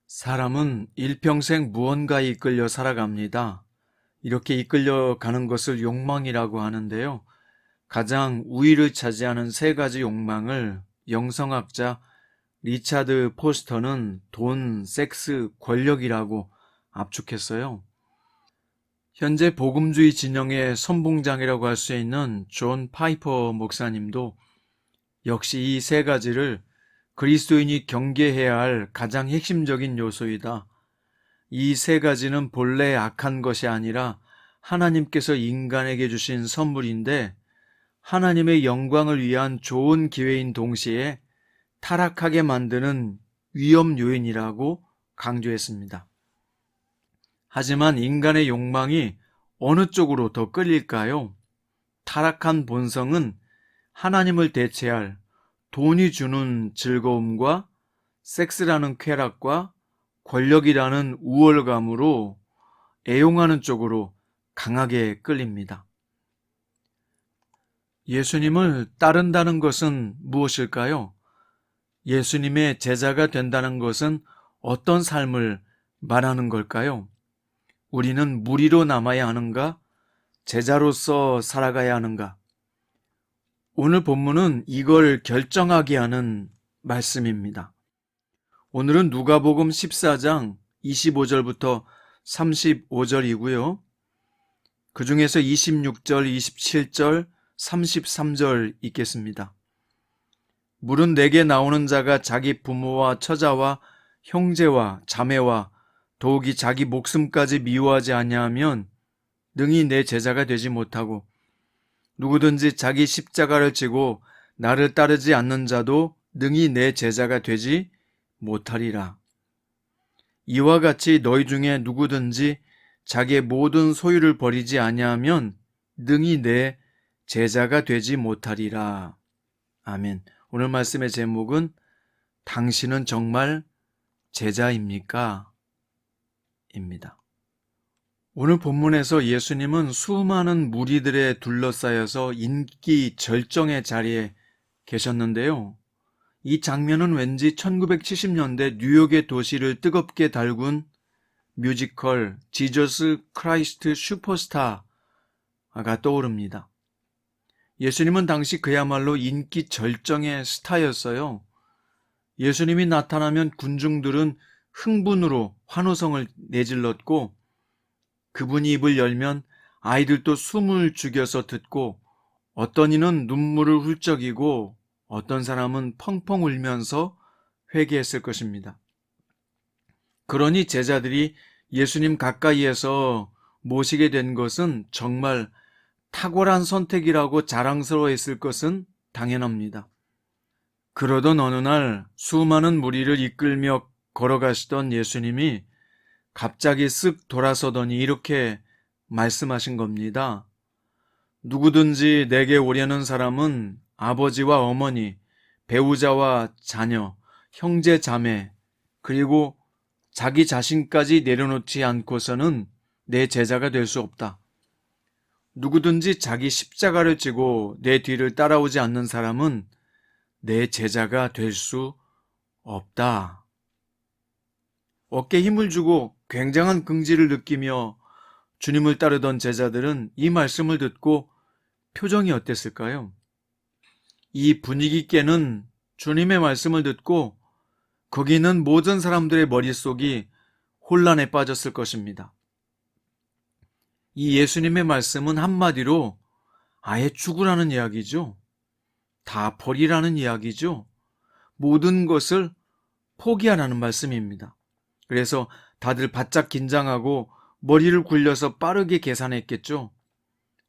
사람은 일평생 무언가에 이끌려 살아갑니다. 이렇게 이끌려가는 것을 욕망이라고 하는데요. 가장 우위를 차지하는 세 가지 욕망을 영성학자 리차드 포스터는 돈, 섹스, 권력이라고 압축했어요. 현재 복음주의 진영의 선봉장이라고 할 수 있는 존 파이퍼 목사님도 역시 이 세 가지를 그리스도인이 경계해야 할 가장 핵심적인 요소이다. 이 세 가지는 본래 악한 것이 아니라 하나님께서 인간에게 주신 선물인데 하나님의 영광을 위한 좋은 기회인 동시에 타락하게 만드는 위험 요인이라고 강조했습니다. 하지만 인간의 욕망이 어느 쪽으로 더 끌릴까요? 타락한 본성은 하나님을 대체할 돈이 주는 즐거움과 섹스라는 쾌락과 권력이라는 우월감으로 애용하는 쪽으로 강하게 끌립니다. 예수님을 따른다는 것은 무엇일까요? 예수님의 제자가 된다는 것은 어떤 삶을 말하는 걸까요? 우리는 무리로 남아야 하는가? 제자로서 살아가야 하는가? 오늘 본문은 이걸 결정하게 하는 말씀입니다. 오늘은 누가복음 14장 25절부터 35절이고요. 그 중에서 26절, 27절, 33절 읽겠습니다. 물은 내게 나오는 자가 자기 부모와 처자와 형제와 자매와 더욱이 자기 목숨까지 미워하지 아니하면 능히 내 제자가 되지 못하고 누구든지 자기 십자가를 지고 나를 따르지 않는 자도 능히 내 제자가 되지 못하리라. 이와 같이 너희 중에 누구든지 자기의 모든 소유를 버리지 아니하면 능히 내 제자가 되지 못하리라. 아멘. 오늘 말씀의 제목은 당신은 정말 제자입니까? 입니다. 오늘 본문에서 예수님은 수많은 무리들에 둘러싸여서 인기 절정의 자리에 계셨는데요. 이 장면은 왠지 1970년대 뉴욕의 도시를 뜨겁게 달군 뮤지컬 지저스 크라이스트 슈퍼스타가 떠오릅니다. 예수님은 당시 그야말로 인기 절정의 스타였어요. 예수님이 나타나면 군중들은 흥분으로 환호성을 내질렀고 그분이 입을 열면 아이들도 숨을 죽여서 듣고 어떤 이는 눈물을 훌쩍이고 어떤 사람은 펑펑 울면서 회개했을 것입니다. 그러니 제자들이 예수님 가까이에서 모시게 된 것은 정말 탁월한 선택이라고 자랑스러워했을 것은 당연합니다. 그러던 어느 날 수많은 무리를 이끌며 걸어가시던 예수님이 갑자기 쓱 돌아서더니 이렇게 말씀하신 겁니다. 누구든지 내게 오려는 사람은 아버지와 어머니, 배우자와 자녀, 형제 자매, 그리고 자기 자신까지 내려놓지 않고서는 내 제자가 될 수 없다. 누구든지 자기 십자가를 지고 내 뒤를 따라오지 않는 사람은 내 제자가 될 수 없다. 어깨에 힘을 주고 굉장한 긍지를 느끼며 주님을 따르던 제자들은 이 말씀을 듣고 표정이 어땠을까요? 이 분위기 깨는 주님의 말씀을 듣고 거기 있는 모든 사람들의 머릿속이 혼란에 빠졌을 것입니다. 이 예수님의 말씀은 한마디로 아예 죽으라는 이야기죠. 다 버리라는 이야기죠. 모든 것을 포기하라는 말씀입니다. 그래서 다들 바짝 긴장하고 머리를 굴려서 빠르게 계산했겠죠.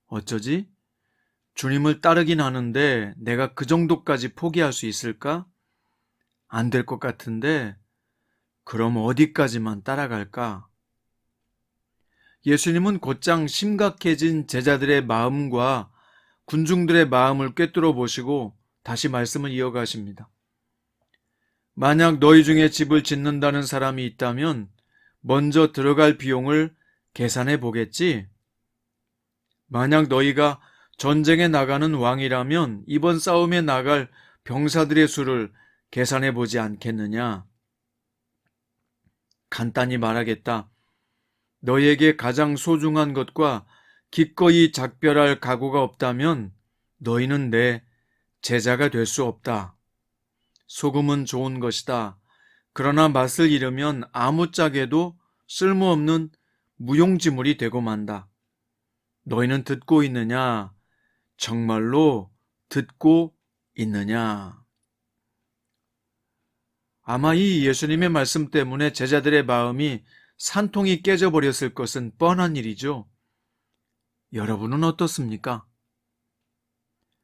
어쩌지? 주님을 따르긴 하는데 내가 그 정도까지 포기할 수 있을까? 안 될 것 같은데 그럼 어디까지만 따라갈까? 예수님은 곧장 심각해진 제자들의 마음과 군중들의 마음을 꿰뚫어 보시고 다시 말씀을 이어가십니다. 만약 너희 중에 집을 짓는다는 사람이 있다면 먼저 들어갈 비용을 계산해 보겠지? 만약 너희가 전쟁에 나가는 왕이라면 이번 싸움에 나갈 병사들의 수를 계산해 보지 않겠느냐? 간단히 말하겠다. 너희에게 가장 소중한 것과 기꺼이 작별할 각오가 없다면 너희는 내 제자가 될 수 없다. 소금은 좋은 것이다. 그러나 맛을 잃으면 아무짝에도 쓸모없는 무용지물이 되고 만다. 너희는 듣고 있느냐? 정말로 듣고 있느냐? 아마 이 예수님의 말씀 때문에 제자들의 마음이 산통이 깨져버렸을 것은 뻔한 일이죠. 여러분은 어떻습니까?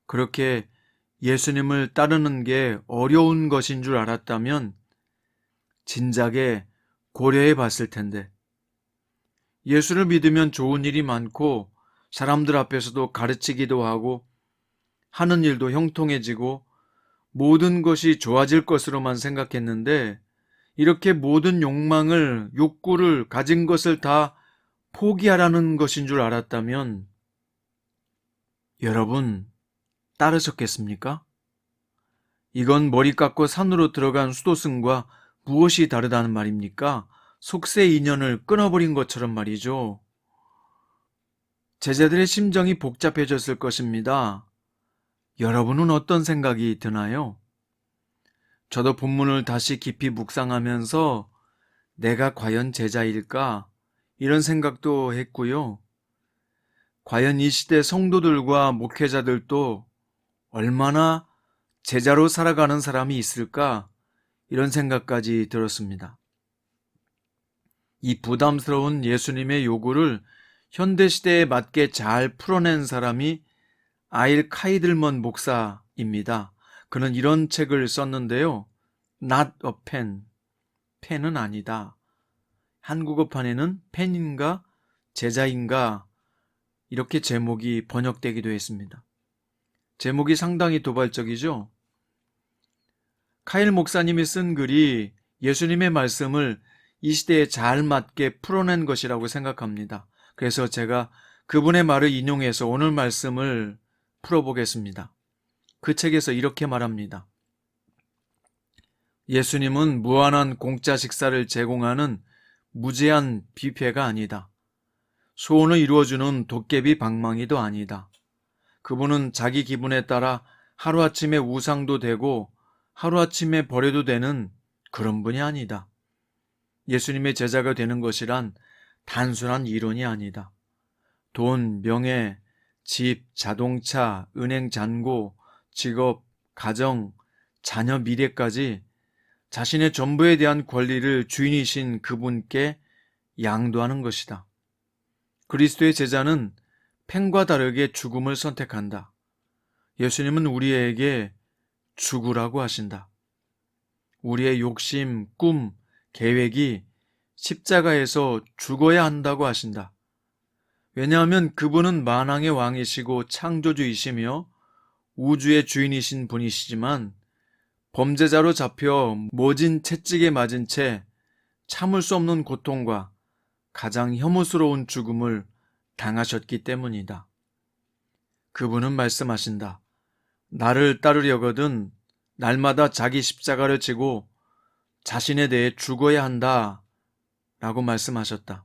그렇게 예수님을 따르는 게 어려운 것인 줄 알았다면 진작에 고려해 봤을 텐데, 예수를 믿으면 좋은 일이 많고 사람들 앞에서도 가르치기도 하고 하는 일도 형통해지고 모든 것이 좋아질 것으로만 생각했는데, 이렇게 모든 욕구를 가진 것을 다 포기하라는 것인 줄 알았다면 여러분 따르셨겠습니까? 이건 머리 깎고 산으로 들어간 수도승과 무엇이 다르다는 말입니까? 속세 인연을 끊어버린 것처럼 말이죠. 제자들의 심정이 복잡해졌을 것입니다. 여러분은 어떤 생각이 드나요? 저도 본문을 다시 깊이 묵상하면서 내가 과연 제자일까? 이런 생각도 했고요. 과연 이 시대 성도들과 목회자들도 얼마나 제자로 살아가는 사람이 있을까? 이런 생각까지 들었습니다. 이 부담스러운 예수님의 요구를 현대시대에 맞게 잘 풀어낸 사람이 아일 카이들먼 목사입니다. 그는 이런 책을 썼는데요. Not a pen. 펜은 아니다. 한국어판에는 펜인가 제자인가 이렇게 제목이 번역되기도 했습니다. 제목이 상당히 도발적이죠? 카일 목사님이 쓴 글이 예수님의 말씀을 이 시대에 잘 맞게 풀어낸 것이라고 생각합니다. 그래서 제가 그분의 말을 인용해서 오늘 말씀을 풀어보겠습니다. 그 책에서 이렇게 말합니다. 예수님은 무한한 공짜 식사를 제공하는 무제한 뷔페가 아니다. 소원을 이루어주는 도깨비 방망이도 아니다. 그분은 자기 기분에 따라 하루아침에 우상도 되고 하루아침에 버려도 되는 그런 분이 아니다. 예수님의 제자가 되는 것이란 단순한 이론이 아니다. 돈, 명예, 집, 자동차, 은행 잔고, 직업, 가정, 자녀 미래까지 자신의 전부에 대한 권리를 주인이신 그분께 양도하는 것이다. 그리스도의 제자는 펜과 다르게 죽음을 선택한다. 예수님은 우리에게 죽으라고 하신다. 우리의 욕심, 꿈, 계획이 십자가에서 죽어야 한다고 하신다. 왜냐하면 그분은 만왕의 왕이시고 창조주이시며 우주의 주인이신 분이시지만 범죄자로 잡혀 모진 채찍에 맞은 채 참을 수 없는 고통과 가장 혐오스러운 죽음을 당하셨기 때문이다. 그분은 말씀하신다. 나를 따르려거든 날마다 자기 십자가를 지고 자신에 대해 죽어야 한다 라고 말씀하셨다.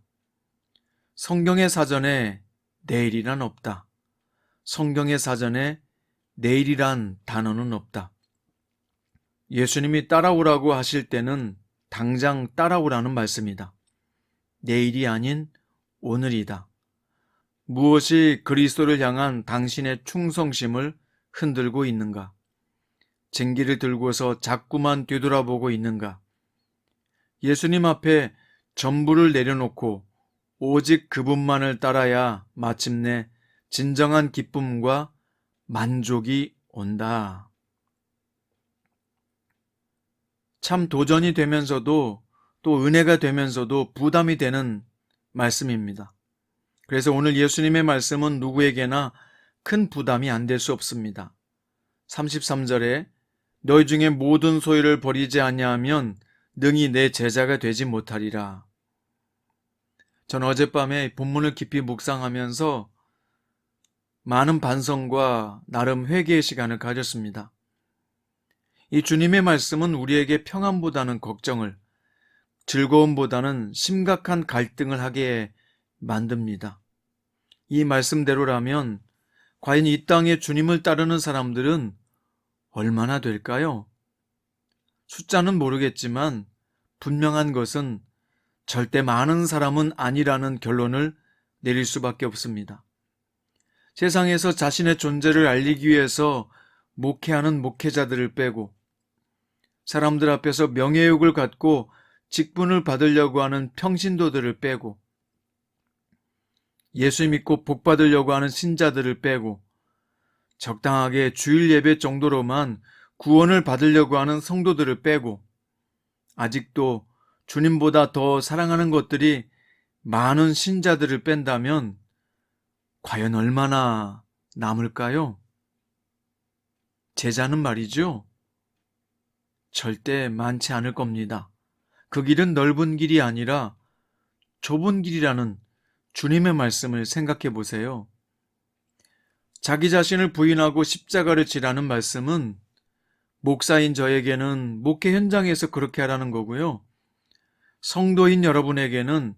성경의 사전에 내일이란 없다. 성경의 사전에 내일이란 단어는 없다. 예수님이 따라오라고 하실 때는 당장 따라오라는 말씀이다. 내일이 아닌 오늘이다. 무엇이 그리스도를 향한 당신의 충성심을 흔들고 있는가? 쟁기를 들고서 자꾸만 뒤돌아보고 있는가? 예수님 앞에 전부를 내려놓고 오직 그분만을 따라야 마침내 진정한 기쁨과 만족이 온다. 참 도전이 되면서도 또 은혜가 되면서도 부담이 되는 말씀입니다. 그래서 오늘 예수님의 말씀은 누구에게나 큰 부담이 안 될 수 없습니다. 33절에 너희 중에 모든 소유를 버리지 아니하면 능히 내 제자가 되지 못하리라. 전 어젯밤에 본문을 깊이 묵상하면서 많은 반성과 나름 회개의 시간을 가졌습니다. 이 주님의 말씀은 우리에게 평안보다는 걱정을, 즐거움보다는 심각한 갈등을 하게 만듭니다. 이 말씀대로라면 과연 이 땅에 주님을 따르는 사람들은 얼마나 될까요? 숫자는 모르겠지만 분명한 것은 절대 많은 사람은 아니라는 결론을 내릴 수밖에 없습니다. 세상에서 자신의 존재를 알리기 위해서 목회하는 목회자들을 빼고 사람들 앞에서 명예욕을 갖고 직분을 받으려고 하는 평신도들을 빼고 예수 믿고 복 받으려고 하는 신자들을 빼고 적당하게 주일 예배 정도로만 구원을 받으려고 하는 성도들을 빼고 아직도 주님보다 더 사랑하는 것들이 많은 신자들을 뺀다면 과연 얼마나 남을까요? 제자는 말이죠. 절대 많지 않을 겁니다. 그 길은 넓은 길이 아니라 좁은 길이라는 주님의 말씀을 생각해 보세요. 자기 자신을 부인하고 십자가를 지라는 말씀은 목사인 저에게는 목회 현장에서 그렇게 하라는 거고요. 성도인 여러분에게는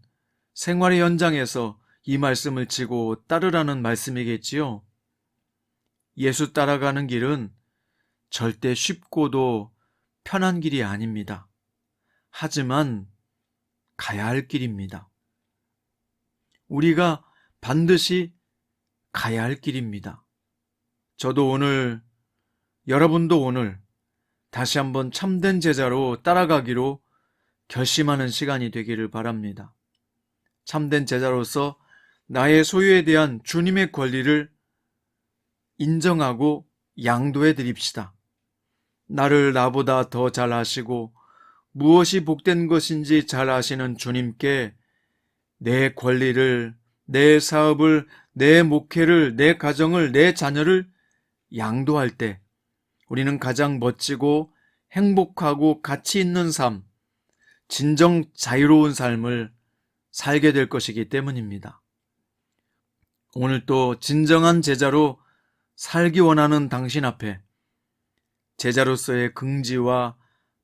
생활의 현장에서 이 말씀을 지고 따르라는 말씀이겠지요. 예수 따라가는 길은 절대 쉽고도 편한 길이 아닙니다. 하지만 가야 할 길입니다. 우리가 반드시 가야 할 길입니다. 저도 오늘, 여러분도 오늘 다시 한번 참된 제자로 따라가기로 결심하는 시간이 되기를 바랍니다. 참된 제자로서 나의 소유에 대한 주님의 권리를 인정하고 양도해 드립시다. 나를 나보다 더 잘 아시고 무엇이 복된 것인지 잘 아시는 주님께 내 권리를, 내 사업을, 내 목회를, 내 가정을, 내 자녀를 양도할 때 우리는 가장 멋지고 행복하고 가치 있는 삶, 진정 자유로운 삶을 살게 될 것이기 때문입니다. 오늘 또 진정한 제자로 살기 원하는 당신 앞에 제자로서의 긍지와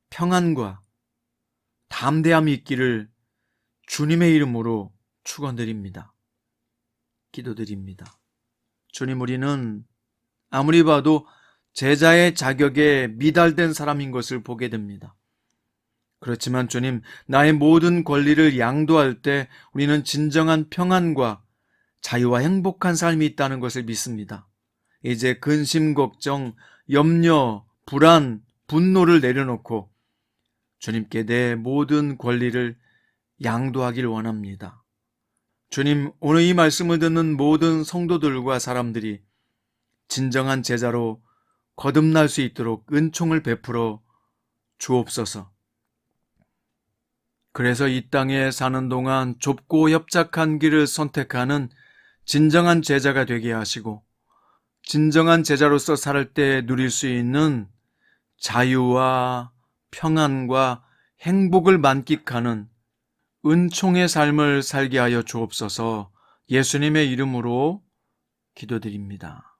평안과 담대함이 있기를 주님의 이름으로 축원드립니다. 기도드립니다. 주님, 우리는 아무리 봐도 제자의 자격에 미달된 사람인 것을 보게 됩니다. 그렇지만 주님, 나의 모든 권리를 양도할 때 우리는 진정한 평안과 자유와 행복한 삶이 있다는 것을 믿습니다. 이제 근심, 걱정, 염려, 불안, 분노를 내려놓고 주님께 내 모든 권리를 양도하길 원합니다. 주님, 오늘 이 말씀을 듣는 모든 성도들과 사람들이 진정한 제자로 거듭날 수 있도록 은총을 베풀어 주옵소서. 그래서 이 땅에 사는 동안 좁고 협착한 길을 선택하는 진정한 제자가 되게 하시고 진정한 제자로서 살 때 누릴 수 있는 자유와 평안과 행복을 만끽하는 은총의 삶을 살게 하여 주옵소서. 예수님의 이름으로 기도드립니다.